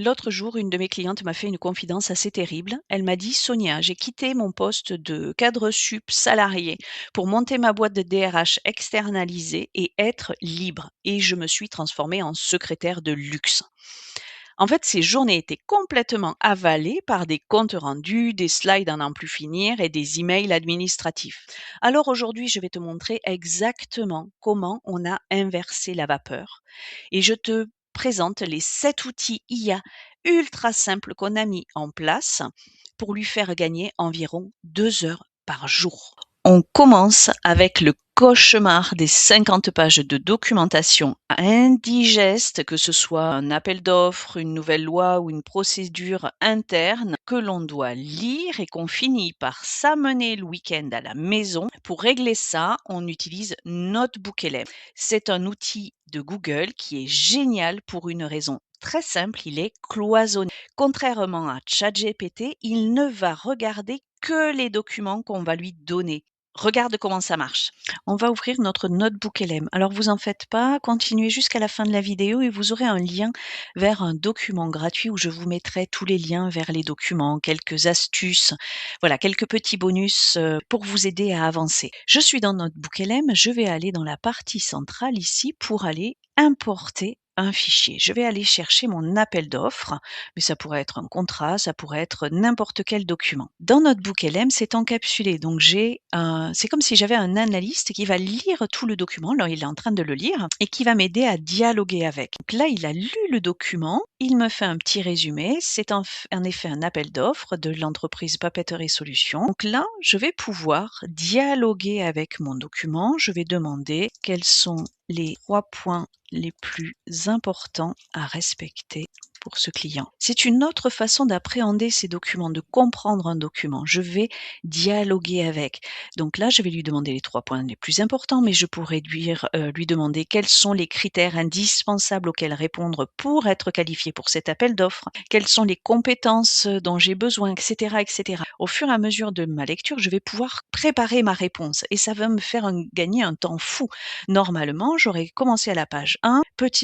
L'autre jour, une de mes clientes m'a fait une confidence assez terrible. Elle m'a dit: Sonia, j'ai quitté mon poste de cadre sup salarié pour monter ma boîte de DRH externalisée et être libre. Et je me suis transformée en secrétaire de luxe. En fait, ces journées étaient complètement avalées par des comptes rendus, des slides à n'en plus finir et des emails administratifs. Alors aujourd'hui, je vais te montrer exactement comment on a inversé la vapeur. Et je te présente les 7 outils IA ultra simples qu'on a mis en place pour lui faire gagner environ 2 heures par jour. On commence avec le cauchemar des 50 pages de documentation indigeste, que ce soit un appel d'offres, une nouvelle loi ou une procédure interne que l'on doit lire et qu'on finit par s'amener le week-end à la maison. Pour régler ça, on utilise NotebookLM. C'est un outil de Google qui est génial pour une raison très simple, il est cloisonné. Contrairement à ChatGPT, il ne va regarder que les documents qu'on va lui donner. Regarde comment ça marche. On va ouvrir notre notebook LM. Alors vous en faites pas, continuez jusqu'à la fin de la vidéo et vous aurez un lien vers un document gratuit où je vous mettrai tous les liens vers les documents, quelques astuces, voilà, quelques petits bonus pour vous aider à avancer. Je suis dans Notebook LM, je vais aller dans la partie centrale ici pour aller importer un fichier. Je vais aller chercher mon appel d'offres, mais ça pourrait être un contrat, ça pourrait être n'importe quel document. Dans Notebook LM, c'est encapsulé, donc c'est comme si j'avais un analyste qui va lire tout le document, là il est en train de le lire, et qui va m'aider à dialoguer avec. Donc là, il a lu le document, il me fait un petit résumé, c'est en effet un appel d'offres de l'entreprise Papeterie Solutions. Donc là, je vais pouvoir dialoguer avec mon document, je vais demander quels sont les 3 points les plus importants à respecter pour ce client. C'est une autre façon d'appréhender ces documents, de comprendre un document. Je vais dialoguer avec. Donc là, je vais lui demander les 3 points les plus importants, mais je pourrais lui demander quels sont les critères indispensables auxquels répondre pour être qualifié pour cet appel d'offres, quelles sont les compétences dont j'ai besoin, etc., etc. Au fur et à mesure de ma lecture, je vais pouvoir préparer ma réponse et ça va me faire gagner un temps fou. Normalement, j'aurais commencé à la page 1,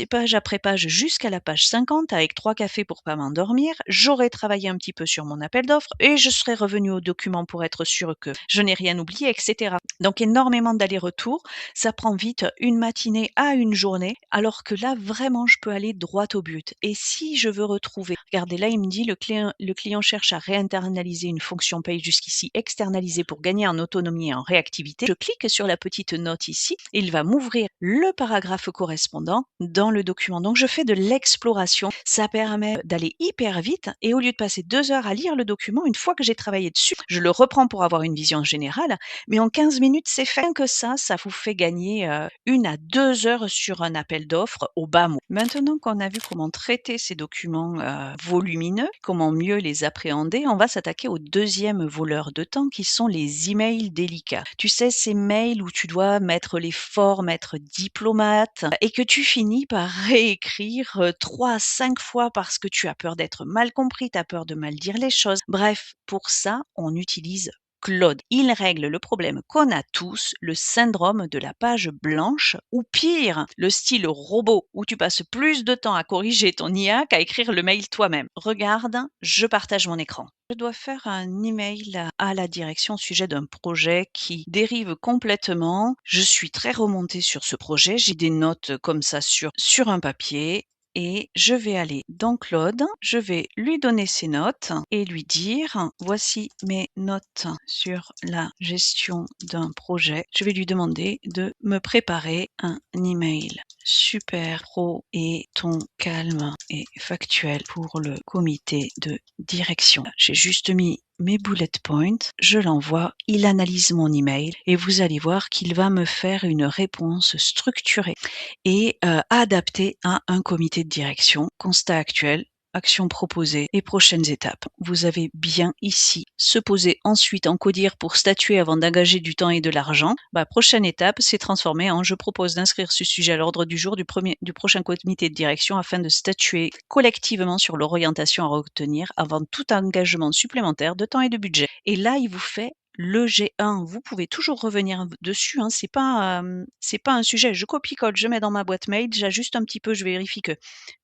page après page jusqu'à la page 50 avec 3 cafés pour pas m'endormir. J'aurais travaillé un petit peu sur mon appel d'offres et je serais revenue au document pour être sûre que je n'ai rien oublié, etc. Donc énormément d'allers-retours. Ça prend vite une matinée à une journée, alors que là, vraiment, je peux aller droit au but. Et si je veux retrouver, regardez là, il me dit le client cherche à réinternaliser une fonction paye jusqu'ici externalisée pour gagner en autonomie et en réactivité. Je clique sur la petite note ici et il va m'ouvrir le paragraphe correspondant dans le document. Donc, je fais de l'exploration. Ça permet d'aller hyper vite et au lieu de passer 2 heures à lire le document, une fois que j'ai travaillé dessus, je le reprends pour avoir une vision générale, mais en 15 minutes, c'est fait. Rien que ça vous fait gagner 1 à 2 heures sur un appel d'offres au bas mot. Maintenant qu'on a vu comment traiter ces documents volumineux, comment mieux les appréhender, on va s'attaquer au deuxième voleur de temps qui sont les emails délicats. Tu sais, ces mails où tu dois mettre les formes, être diplomate et que tu finis par réécrire 3 à 5 fois parce que tu as peur d'être mal compris, tu as peur de mal dire les choses. Bref, pour ça, on utilise Claude. Il règle le problème qu'on a tous, le syndrome de la page blanche, ou pire, le style robot où tu passes plus de temps à corriger ton IA qu'à écrire le mail toi-même. Regarde, je partage mon écran. Je dois faire un email à la direction au sujet d'un projet qui dérive complètement. Je suis très remontée sur ce projet. J'ai des notes comme ça sur un papier. Et je vais aller dans Claude, je vais lui donner ses notes et lui dire: «Voici mes notes sur la gestion d'un projet». Je vais lui demander de me préparer un email super pro et ton calme et factuel pour le comité de direction. J'ai juste mis mes bullet points, je l'envoie, il analyse mon email et vous allez voir qu'il va me faire une réponse structurée et adaptée à un comité de direction. Constat actuel, actions proposées et prochaines étapes. Vous avez bien ici se poser ensuite en codir pour statuer avant d'engager du temps et de l'argent. Prochaine étape, c'est transformé en je propose d'inscrire ce sujet à l'ordre du jour du prochain comité de direction afin de statuer collectivement sur l'orientation à retenir avant tout engagement supplémentaire de temps et de budget. Et là, il vous fait le G1, vous pouvez toujours revenir dessus, hein, c'est pas un sujet. Je copie-colle, je mets dans ma boîte mail, j'ajuste un petit peu, je vérifie que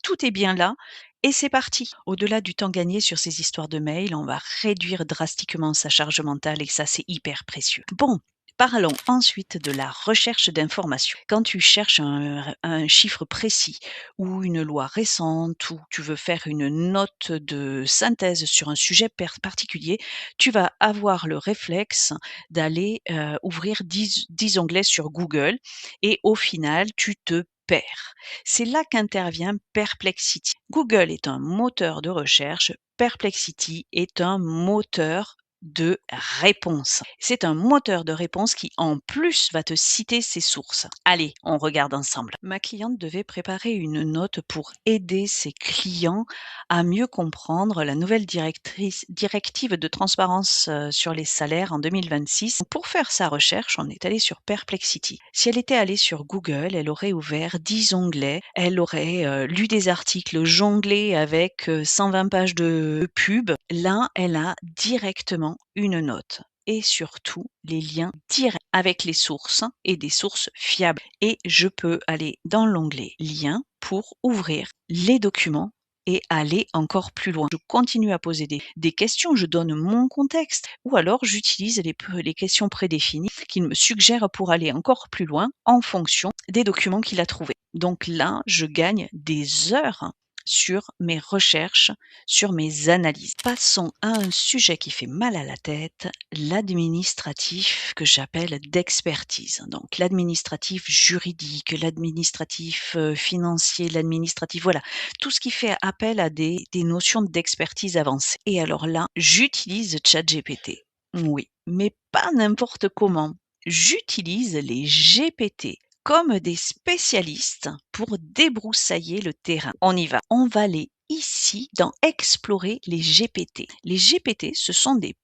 tout est bien là et c'est parti. Au-delà du temps gagné sur ces histoires de mails, on va réduire drastiquement sa charge mentale et ça, c'est hyper précieux. Bon, parlons ensuite de la recherche d'informations. Quand tu cherches un chiffre précis ou une loi récente ou tu veux faire une note de synthèse sur un sujet particulier, tu vas avoir le réflexe d'aller ouvrir 10 onglets sur Google et au final, tu te perds. C'est là qu'intervient Perplexity. Google est un moteur de recherche, Perplexity est un moteur de réponse. C'est un moteur de réponse qui, en plus, va te citer ses sources. Allez, on regarde ensemble. Ma cliente devait préparer une note pour aider ses clients à mieux comprendre la nouvelle directive de transparence sur les salaires en 2026. Pour faire sa recherche, on est allé sur Perplexity. Si elle était allée sur Google, elle aurait ouvert 10 onglets, elle aurait lu des articles, jonglé avec 120 pages de pub. Là, elle a directement une note et surtout les liens directs avec les sources et des sources fiables. Et je peux aller dans l'onglet Liens pour ouvrir les documents et aller encore plus loin. Je continue à poser des questions, je donne mon contexte ou alors j'utilise les questions prédéfinies qu'il me suggère pour aller encore plus loin en fonction des documents qu'il a trouvés. Donc là, je gagne des heures sur mes recherches, sur mes analyses. Passons à un sujet qui fait mal à la tête, l'administratif que j'appelle d'expertise. Donc l'administratif juridique, l'administratif financier, l'administratif, voilà, tout ce qui fait appel à des notions d'expertise avancée. Et alors là, j'utilise ChatGPT. Oui, mais pas n'importe comment. J'utilise les GPT comme des spécialistes pour débroussailler le terrain. On y va. On va aller ici dans explorer les GPT. Les GPT, ce sont des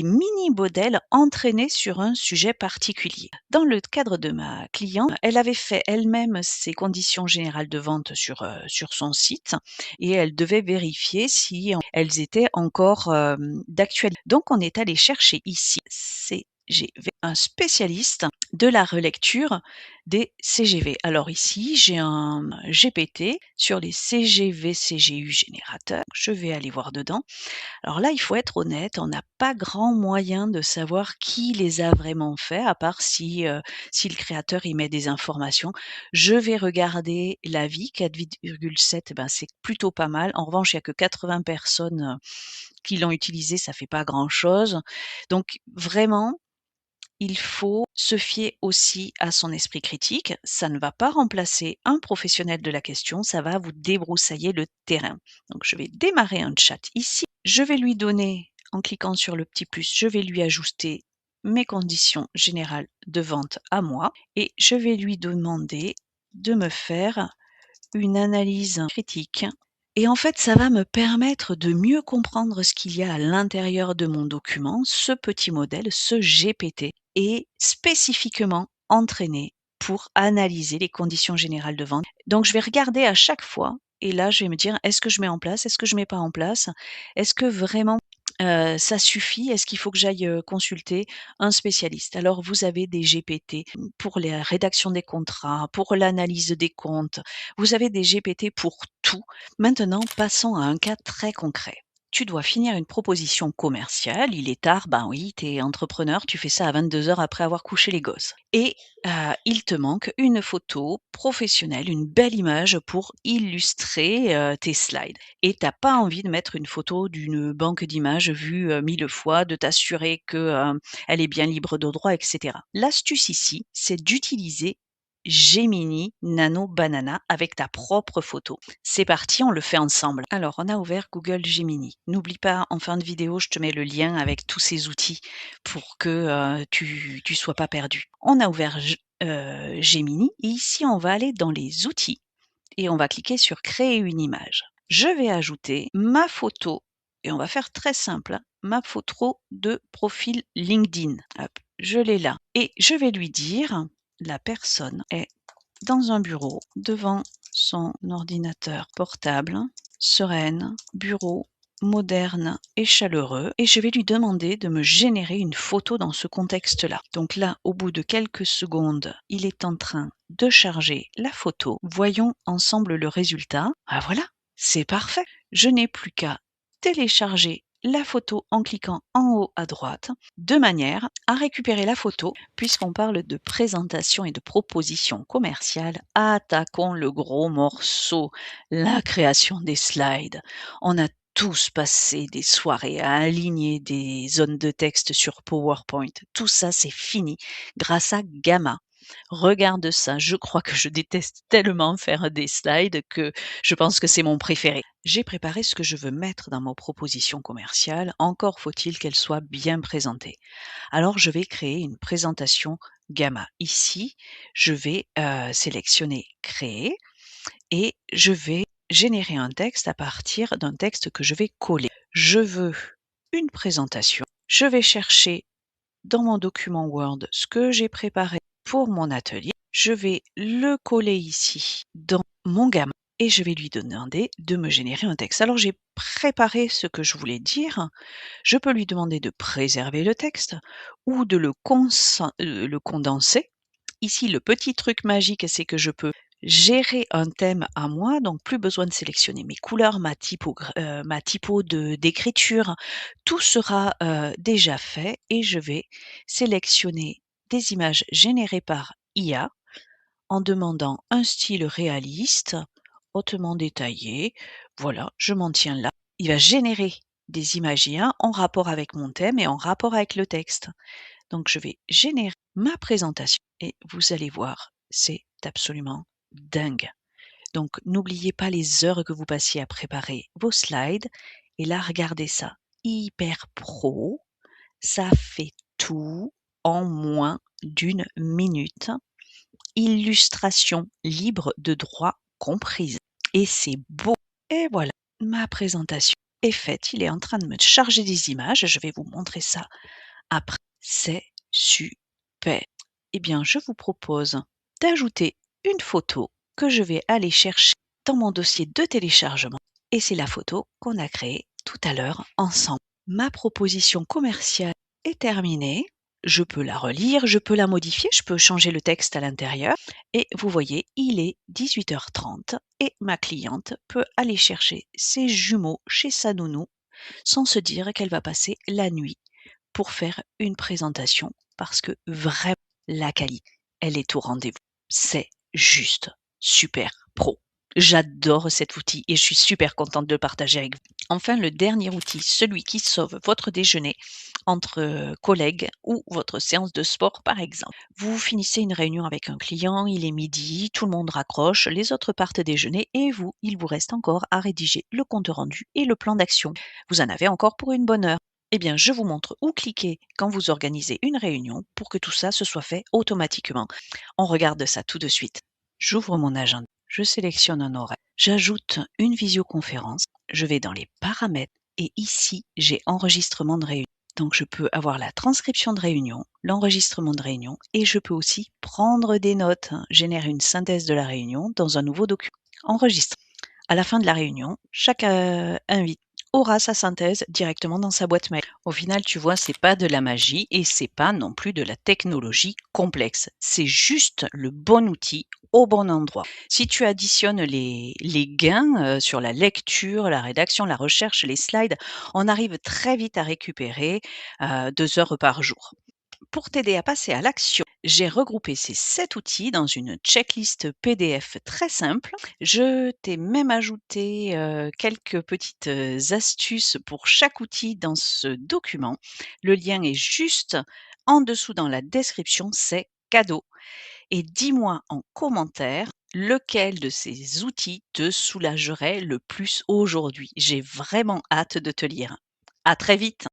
mini-modèles entraînés sur un sujet particulier. Dans le cadre de ma cliente, elle avait fait elle-même ses conditions générales de vente sur son site et elle devait vérifier si elles étaient encore d'actualité. Donc, on est allé chercher ici CGV, un spécialiste de la relecture des CGV. Alors ici, j'ai un GPT sur les CGV, CGU générateurs. Je vais aller voir dedans. Alors là, il faut être honnête, on n'a pas grand moyen de savoir qui les a vraiment faits, à part si le créateur y met des informations. Je vais regarder l'avis, 4,7, ben c'est plutôt pas mal. En revanche, il y a que 80 personnes qui l'ont utilisé, ça fait pas grand-chose. Donc vraiment, il faut se fier aussi à son esprit critique. Ça ne va pas remplacer un professionnel de la question, ça va vous débroussailler le terrain. Donc, je vais démarrer un chat ici. Je vais lui donner, en cliquant sur le petit plus, je vais lui ajouter mes conditions générales de vente à moi et je vais lui demander de me faire une analyse critique. Et en fait, ça va me permettre de mieux comprendre ce qu'il y a à l'intérieur de mon document. Ce petit modèle, ce GPT, est spécifiquement entraîné pour analyser les conditions générales de vente. Donc, je vais regarder à chaque fois et là, je vais me dire, est-ce que je mets en place? Est-ce que je mets pas en place? Est-ce que vraiment ça suffit? Est-ce qu'il faut que j'aille consulter un spécialiste? Alors, vous avez des GPT pour la rédaction des contrats, pour l'analyse des comptes. Vous avez des GPT pour tout. Maintenant, passons à un cas très concret. Tu dois finir une proposition commerciale, il est tard, ben oui, tu es entrepreneur, tu fais ça à 22 heures après avoir couché les gosses. Et il te manque une photo professionnelle, une belle image pour illustrer tes slides. Et tu pas envie de mettre une photo d'une banque d'images vue 1000 fois, de t'assurer que elle est bien libre de droit, etc. L'astuce ici, c'est d'utiliser Gemini Nano Banana avec ta propre photo. C'est parti, on le fait ensemble. Alors, on a ouvert Google Gemini. N'oublie pas, en fin de vidéo, je te mets le lien avec tous ces outils pour que tu sois pas perdu. On a ouvert Gemini et ici, on va aller dans les outils et on va cliquer sur créer une image. Je vais ajouter ma photo et on va faire très simple, hein, ma photo de profil LinkedIn. Hop, je l'ai là et je vais lui dire la personne est dans un bureau devant son ordinateur portable, sereine, bureau moderne et chaleureux et je vais lui demander de me générer une photo dans ce contexte-là. Donc là, au bout de quelques secondes, il est en train de charger la photo. Voyons ensemble le résultat. Ah voilà, C'est parfait. Je n'ai plus qu'à télécharger la photo en cliquant en haut à droite, de manière à récupérer la photo. Puisqu'on parle de présentation et de proposition commerciale, attaquons le gros morceau, la création des slides. On a tous passé des soirées à aligner des zones de texte sur PowerPoint. Tout ça, c'est fini grâce à Gamma. Regarde ça, je crois que je déteste tellement faire des slides que je pense que c'est mon préféré. J'ai préparé ce que je veux mettre dans ma proposition commerciale, encore faut-il qu'elle soit bien présentée. Alors je vais créer une présentation Gamma. Ici, je vais sélectionner Créer et je vais générer un texte à partir d'un texte que je vais coller. Je veux une présentation. Je vais chercher dans mon document Word ce que j'ai préparé pour mon atelier. Je vais le coller ici dans mon Gamma et je vais lui demander de me générer un texte. Alors j'ai préparé ce que je voulais dire. Je peux lui demander de préserver le texte ou de le condenser. Ici, le petit truc magique, c'est que je peux gérer un thème à moi, donc plus besoin de sélectionner mes couleurs, ma typo d'écriture. Tout sera déjà fait et je vais sélectionner des images générées par IA en demandant un style réaliste, hautement détaillé. Voilà, je m'en tiens là. Il va générer des images IA en rapport avec mon thème et en rapport avec le texte. Donc je vais générer ma présentation et vous allez voir, c'est absolument dingue. Donc n'oubliez pas les heures que vous passiez à préparer vos slides et là regardez ça, hyper pro, ça fait tout en moins d'une minute. Illustration libre de droit comprise et c'est beau. Et voilà, ma présentation est faite. Il est en train de me charger des images. Je vais vous montrer ça après. C'est super. Eh bien, je vous propose d'ajouter une photo que je vais aller chercher dans mon dossier de téléchargement. Et c'est la photo qu'on a créée tout à l'heure ensemble. Ma proposition commerciale est terminée. Je peux la relire, je peux la modifier, je peux changer le texte à l'intérieur. Et vous voyez, il est 18h30 et ma cliente peut aller chercher ses jumeaux chez sa nounou sans se dire qu'elle va passer la nuit pour faire une présentation parce que vraiment la qualité, elle est au rendez-vous. C'est juste super pro. J'adore cet outil et je suis super contente de le partager avec vous. Enfin, le dernier outil, celui qui sauve votre déjeuner entre collègues ou votre séance de sport par exemple. Vous finissez une réunion avec un client, il est midi, tout le monde raccroche, les autres partent déjeuner et vous, il vous reste encore à rédiger le compte rendu et le plan d'action. Vous en avez encore pour une bonne heure. Eh bien, je vous montre où cliquer quand vous organisez une réunion pour que tout ça se soit fait automatiquement. On regarde ça tout de suite. J'ouvre mon agenda, je sélectionne un horaire, j'ajoute une visioconférence, je vais dans les paramètres et ici, j'ai enregistrement de réunion. Donc, je peux avoir la transcription de réunion, l'enregistrement de réunion et je peux aussi prendre des notes, générer une synthèse de la réunion dans un nouveau document. Enregistre. À la fin de la réunion, chaque invité aura sa synthèse directement dans sa boîte mail. Au final, tu vois, c'est pas de la magie et c'est pas non plus de la technologie complexe. C'est juste le bon outil au bon endroit. Si tu additionnes les gains sur la lecture, la rédaction, la recherche, les slides, on arrive très vite à récupérer 2 heures par jour. Pour t'aider à passer à l'action, j'ai regroupé ces 7 outils dans une checklist PDF très simple. Je t'ai même ajouté quelques petites astuces pour chaque outil dans ce document. Le lien est juste en dessous dans la description, c'est cadeau. Et dis-moi en commentaire lequel de ces outils te soulagerait le plus aujourd'hui. J'ai vraiment hâte de te lire. À très vite.